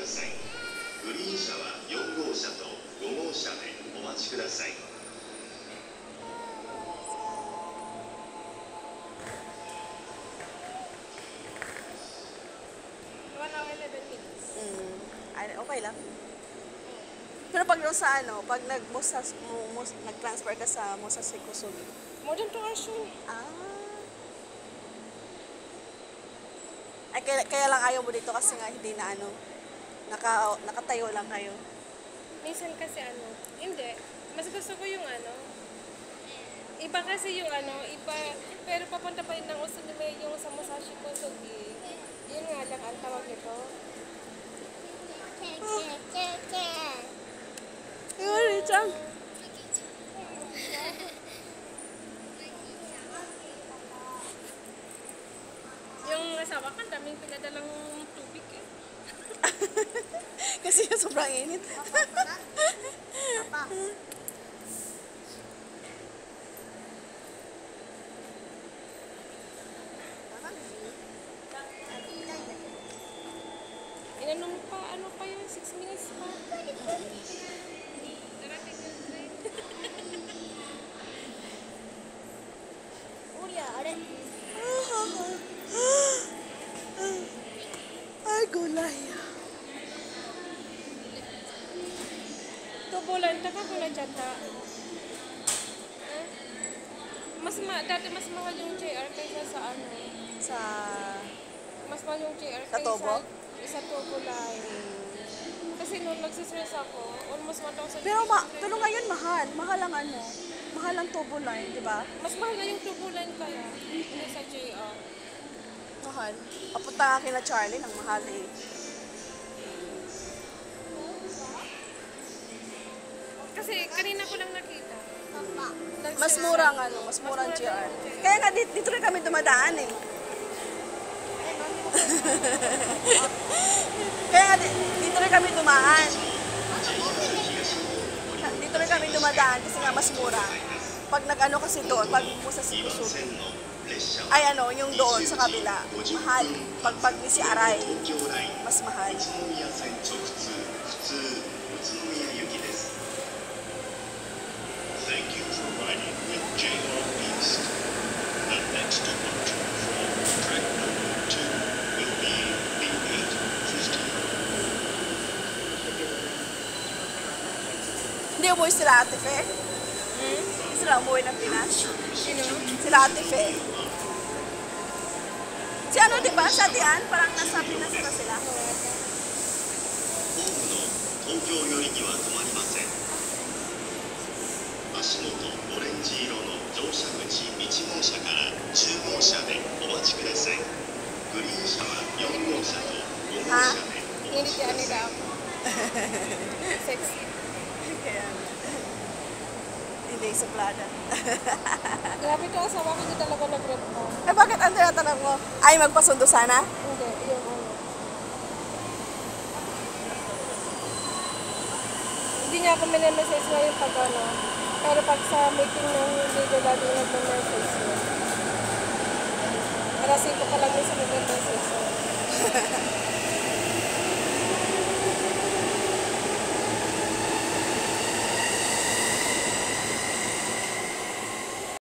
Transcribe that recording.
さい。グリーン車は4号車と5号車でお待ちください。Okay lang. Pero pag doon sa ano, pag nag-transfer ka sa Musas Kusog. More than 2 hours yun. Ay, kaya lang ayaw mo dito kasi nga hindi na ano, nakatayo lang kayo. Minsan kasi ano, hindi. Mas gusto ko yung ano, iba kasi yung ano, iba, pero papunta pa rin ng Usunime yung sa Musashi Kusog eh. Yun nga lang ang tawag nito. Yun, Richard. Yung asawa ka, daming pinadalang tubig eh. Kasi sobrang init. Inanong pa, ano pa yun? 6 minutes pa. Darating yung train. Ay, gulay. Tubulan, taka ko na dyan ta. Dati mas mahal yung JR kaysa sa ano. Mas mahal yung JR Sa Tobo? Sa Tubulan. Kasi nung nagsistress ako, almost 1,000. Pero pero ngayon mahal. Mahal ang ano. Mahal ang Tobo line, di ba? Mas mahal na yung Tubulan kaya. Hindi sa JR. Mahal. Papunta nga kina Charlie ng mahal eh. Kasi kanina ko lang nakita. Mas mura ang ano, mas mura ang GR. Kaya nga dito rin kami dumadaan eh. Kaya nga dito rin kami dumaan. Dito rin kami dumadaan kasi nga mas mura. Pag nag-ano kasi doon, pag Musas Kusog. Ay ano, yung doon sa kabila, mahal. Pag ni si Aray, mas mahal. Thank you for riding with JR East. The next departure from track number 2 will be the 8:50. Hindi umuwi sila Ate Fe? Hindi sila umuwi ng Pinas? Sino? Sila Ate Fe. Si ano, di ba? Sa Atian, parang nasa Pinas na sila. ホームの東京寄りには止まりません。足元オレンジ色の乗車口1号車から10号車でお待ちください。グリーン車は4号車と5号車でお待ちください。 Sexy. Kaya hindi suplada. Grabe to, asawa ko hindi talaga nag-rep mo. Eh bakit ang tinatanong mo? Ay, magpasundo sana? Hindi, yung ano. Hindi niya ako minamessage ngayon pag ano. Pero pag sa meeting ng leader lagi nagme-message yun. Para 5 pa lang yung sa nagme-message yun.